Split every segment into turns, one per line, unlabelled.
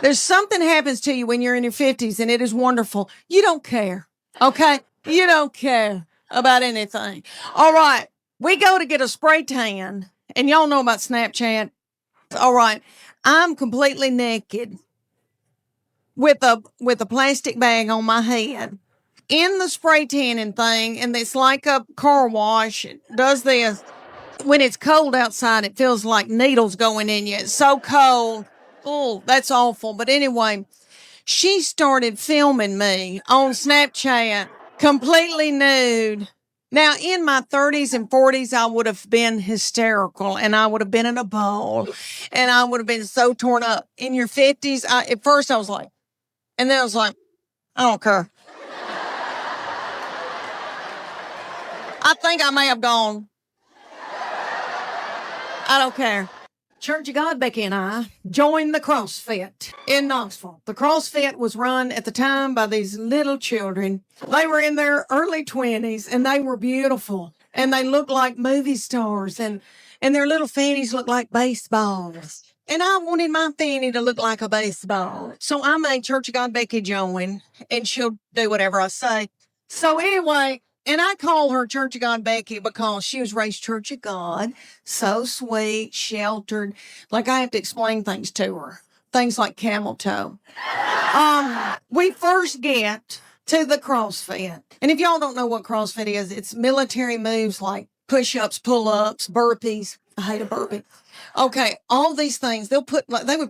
There's something happens to you when you're in your 50s and it is wonderful. You don't care. Okay? You don't care about anything. All right. We go to get a spray tan, and y'all know about Snapchat. All right. I'm completely naked with a plastic bag on my head in the spray tanning thing, and it's like a car wash. It does this. When it's cold outside, it feels like needles going in you. It's so cold. Oh, that's awful. But anyway, she started filming me on Snapchat, completely nude. Now, in my 30s and 40s, I would have been hysterical and I would have been in a ball and I would have been so torn up. In your 50s, at first I was like, and then I was like, I don't care. I think I may have gone, I don't care. Church of God, Becky and I joined the CrossFit in Knoxville. The CrossFit was run at the time by these little children. They were in their early 20s and they were beautiful and they looked like movie stars and their little fannies looked like baseballs. And I wanted my fanny to look like a baseball. So I made Church of God Becky join and she'll do whatever I say. So anyway, and I call her Church of God Becky because she was raised Church of God, so sweet, sheltered. Like I have to explain things to her, things like camel toe. We first get to the CrossFit. And if y'all don't know what CrossFit is, it's military moves like push-ups, pull-ups, burpees. I hate a burpee. Okay, all these things, they would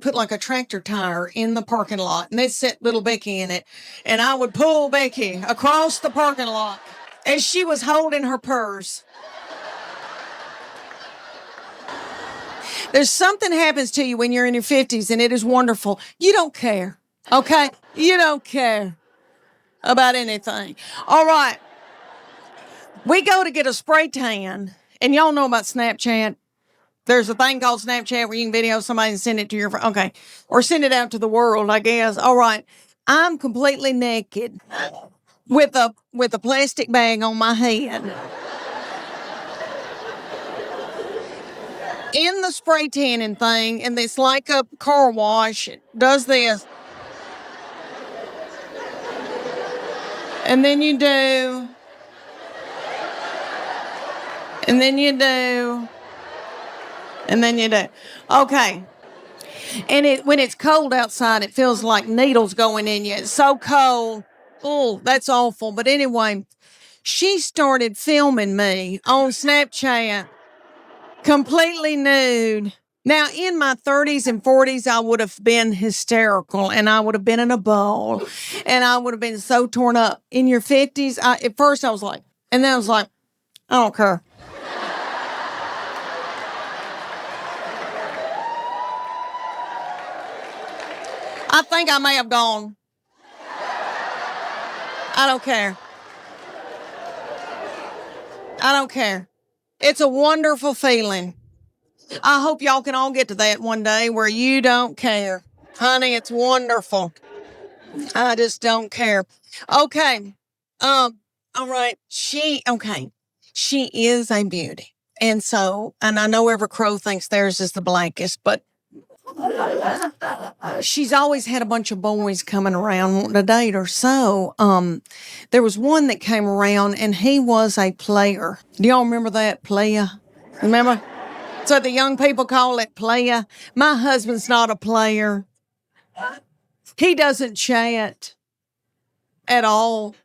put like a tractor tire in the parking lot and they'd set little Becky in it. And I would pull Becky across the parking lot as she was holding her purse. There's something happens to you when you're in your 50s and it is wonderful. You don't care. Okay? You don't care about anything. All right. We go to get a spray tan, and y'all know about Snapchat. There's a thing called Snapchat where you can video somebody and send it to your friend. Okay. Or send it out to the world, I guess. All right. I'm completely naked with a plastic bag on my head in the spray tanning thing, and it's like a car wash. It does this. And then you do. And then you do. And then you do. Okay. And when it's cold outside, it feels like needles going in you. It's so cold. Oh, that's awful. But anyway, she started filming me on Snapchat, completely nude. Now, in my 30s and 40s, I would have been hysterical and I would have been in a ball and I would have been so torn up. In your 50s, at first I was like, and then I was like, I don't care. I think I may have gone, I don't care. I don't care. It's a wonderful feeling. I hope y'all can all get to that one day where you don't care. Honey, it's wonderful. I just don't care. Okay. All right. She is a beauty. And I know every crow thinks theirs is the blackest, but she's always had a bunch of boys coming around wanting to date her. So, there was one that came around and he was a player. Do y'all remember that? Player? Remember? So the young people call it player. My husband's not a player. He doesn't chat at all.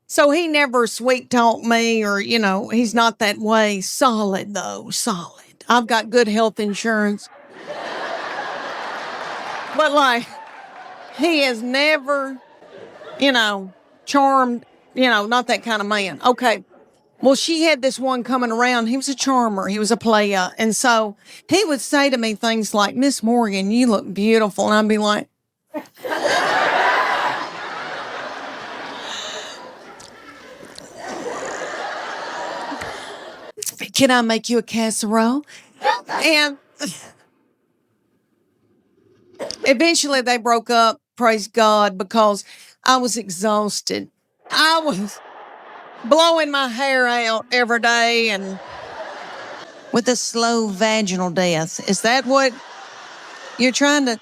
So he never sweet talked me or, he's not that way. Solid though, solid. I've got good health insurance. But like, he has never, charmed, not that kind of man. Okay. Well, she had this one coming around. He was a charmer. He was a player. And so he would say to me things like, Miss Morgan, you look beautiful. And I'd be like, can I make you a casserole? And eventually they broke up, praise God, because I was exhausted. I was blowing my hair out every day and with a slow vaginal death. Is that what you're trying to...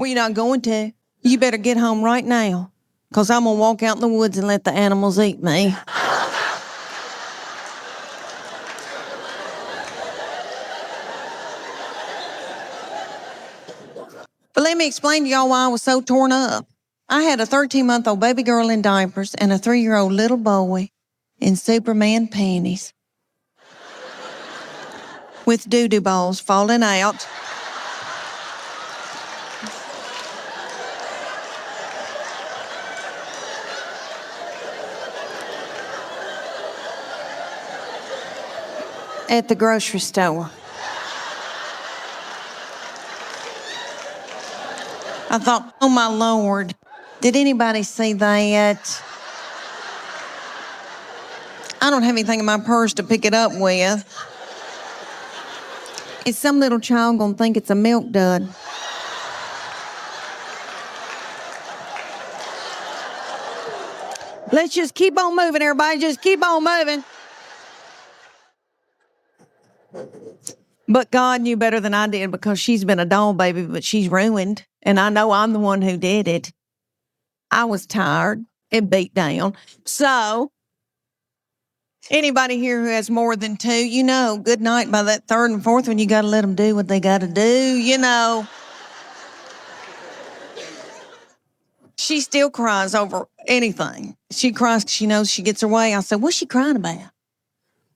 Well, you're not going to. You better get home right now, because I'm going to walk out in the woods and let the animals eat me. But let me explain to y'all why I was so torn up. I had a 13-month-old baby girl in diapers and a 3-year-old little boy in Superman panties with doo-doo balls falling out. At the grocery store. I thought, oh my Lord, did anybody see that? I don't have anything in my purse to pick it up with. Is some little child gonna think it's a milk dud? Let's just keep on moving, everybody. Just keep on moving. But God knew better than I did, because she's been a doll baby, but she's ruined. And I know I'm the one who did it. I was tired and beat down. So, anybody here who has more than 2, you know, good night by that 3rd and 4th one. You got to let them do what they got to do, you know. She still cries over anything. She cries because she knows she gets her way. I said, what's she crying about?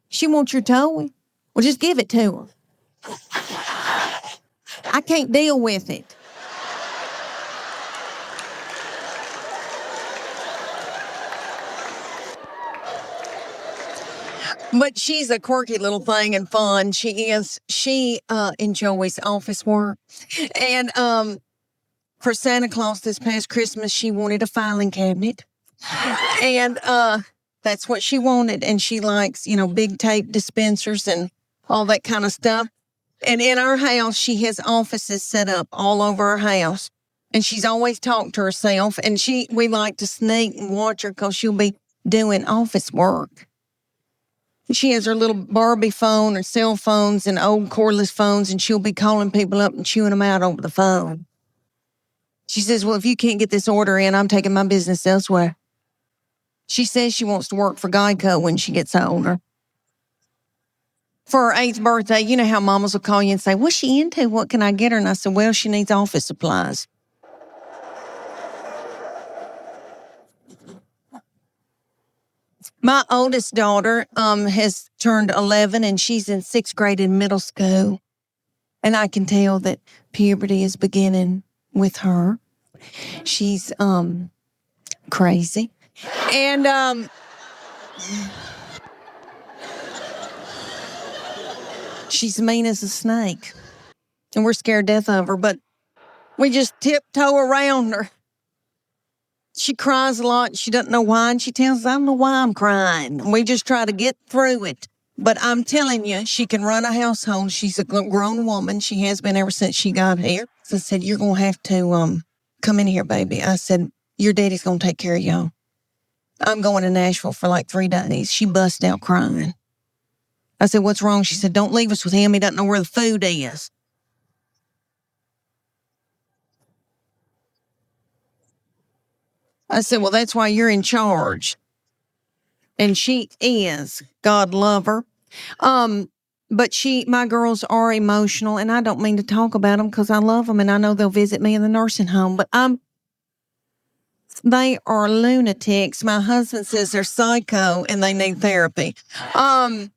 She wants your toy. Well, just give it to her. I can't deal with it. But she's a quirky little thing and fun. She is. She enjoys office work. And for Santa Claus this past Christmas, she wanted a filing cabinet. And that's what she wanted. And she likes, big tape dispensers and all that kind of stuff. And in our house, she has offices set up all over our house. And she's always talked to herself. And we like to sneak and watch her because she'll be doing office work. She has her little Barbie phone or cell phones and old cordless phones, and she'll be calling people up and chewing them out over the phone. She says, well, if you can't get this order in, I'm taking my business elsewhere. She says she wants to work for Geico when she gets older. For her 8th birthday, you know how mamas will call you and say, what's she into? What can I get her? And I said, well, she needs office supplies. My oldest daughter has turned 11, and she's in 6th grade in middle school. And I can tell that puberty is beginning with her. She's crazy. And she's mean as a snake. And we're scared to death of her, but we just tiptoe around her. She cries a lot. She doesn't know why, and she tells us, I don't know why I'm crying. We just try to get through it. But I'm telling you, she can run a household. She's a grown woman. She has been ever since she got here. So I said, you're going to have to come in here, baby. I said, your daddy's going to take care of y'all. I'm going to Nashville for like 3 days. She bust out crying. I said, what's wrong? She said, don't leave us with him. He doesn't know where the food is. I said, well, that's why you're in charge. And she is. God love her. But my girls are emotional, and I don't mean to talk about them because I love them, and I know they'll visit me in the nursing home, but they are lunatics. My husband says they're psycho and they need therapy. And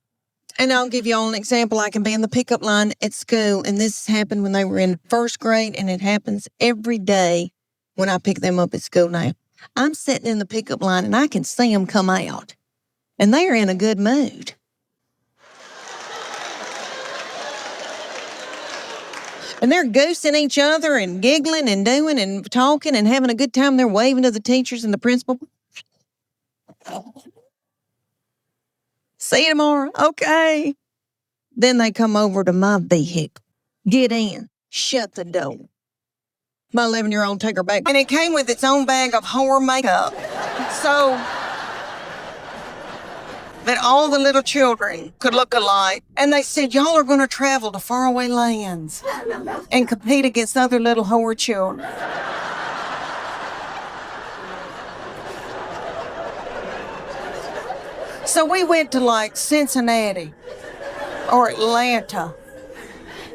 I'll give you all an example. I can be in the pickup line at school, and this happened when they were in 1st grade, and it happens every day when I pick them up at school now. I'm sitting in the pickup line, and I can see them come out, and they are in a good mood. And they're goosing each other and giggling and doing and talking and having a good time. They're waving to the teachers and the principal. See you tomorrow. Okay. Then they come over to my vehicle. Get in. Shut the door. My 11-year-old take her back. And it came with its own bag of whore makeup. So that all the little children could look alike. And they said, y'all are going to travel to faraway lands and compete against other little whore children. So we went to like Cincinnati or Atlanta.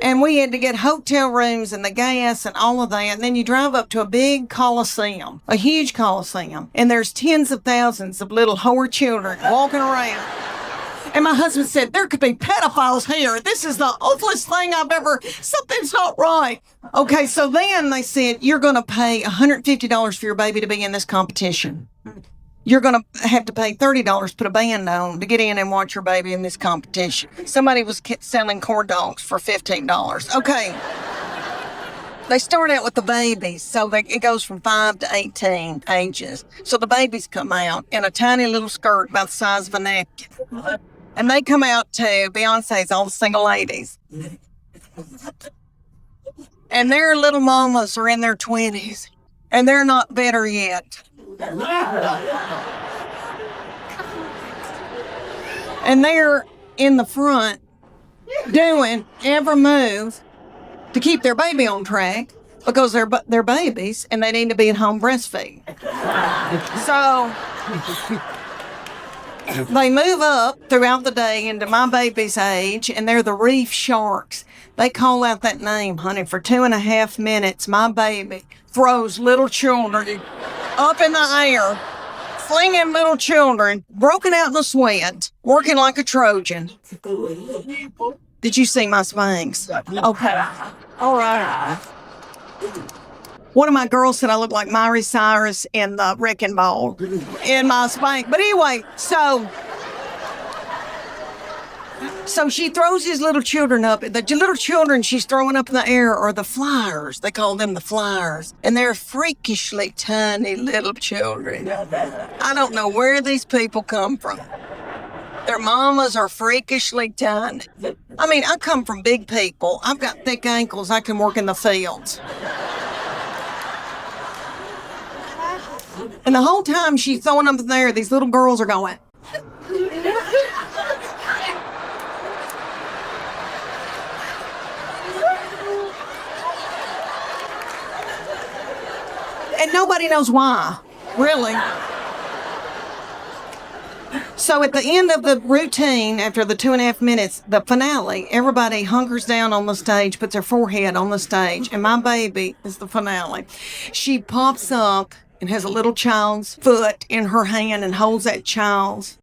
And we had to get hotel rooms and the gas and all of that. And then you drive up to a big coliseum, a huge coliseum. And there's tens of thousands of little whore children walking around. And my husband said, there could be pedophiles here. This is the awfulest thing I've ever, something's not right. Okay, so then they said, you're going to pay $150 for your baby to be in this competition. You're going to have to pay $30 to put a band on to get in and watch your baby in this competition. Somebody was selling corn dogs for $15. Okay. They start out with the babies, so it goes from 5 to 18 ages. So the babies come out in a tiny little skirt about the size of a napkin. And they come out to Beyonce's All the Single Ladies. And their little mamas are in their 20s. And they're not better yet. And they're in the front doing every move to keep their baby on track because they're babies and they need to be at home breastfeeding. So they move up throughout the day into my baby's age, and they're the reef sharks. They call out that name, honey, for 2.5 minutes. My baby throws little children up in the air, flinging little children, broken out in the sweat, working like a Trojan. Did you see my Spanx? Okay. All right. One of my girls said I look like Miley Cyrus in the Wrecking Ball in my Spanx. But anyway, so she throws these little children up. The little children she's throwing up in the air are the flyers. They call them the flyers. And they're freakishly tiny little children. I don't know where these people come from. Their mamas are freakishly tiny. I mean, I come from big people. I've got thick ankles. I can work in the fields. And the whole time she's throwing them there, these little girls are going. And nobody knows why, really. So at the end of the routine, after the 2.5 minutes, the finale, everybody hunkers down on the stage, puts their forehead on the stage, and my baby is the finale. She pops up and has a little child's foot in her hand and holds that child's